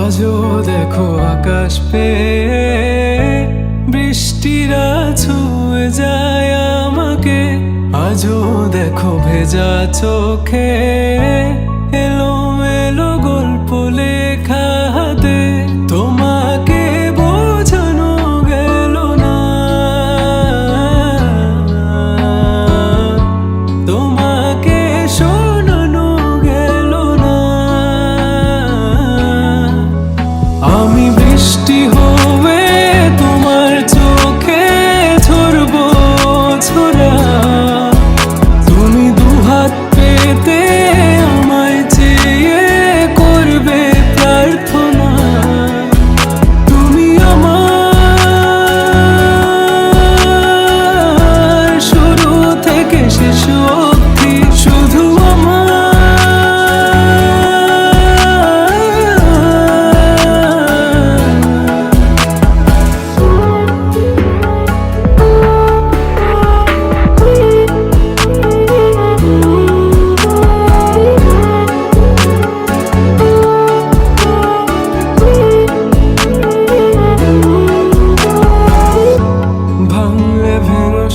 আজও দেখো আকাশ পেয়ে বৃষ্টিরা ছুঁয়ে যায় আমাকে। আজও দেখো ভেজা চোখে এলোমেলো গল্প লেখা হাতে। তোমাকে বোঝানো গেল না, তোমাকে শোনানো গেল না। আমি বৃষ্টি হয়ে তোমার চোখে ঝরবো ছোড়া। তুমি দুহাত পেতে আমায় চেয়ে করবে প্রার্থনা। তুমি আমার শুরু থেকে শেষ অবধি, শুধু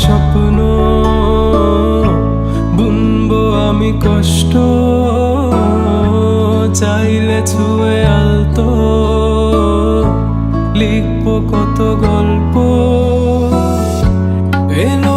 স্বপ্ন বুনবো আমি কষ্ট, চাইলে ছুঁয়ে আলতো লিখবো কত গল্প। এলো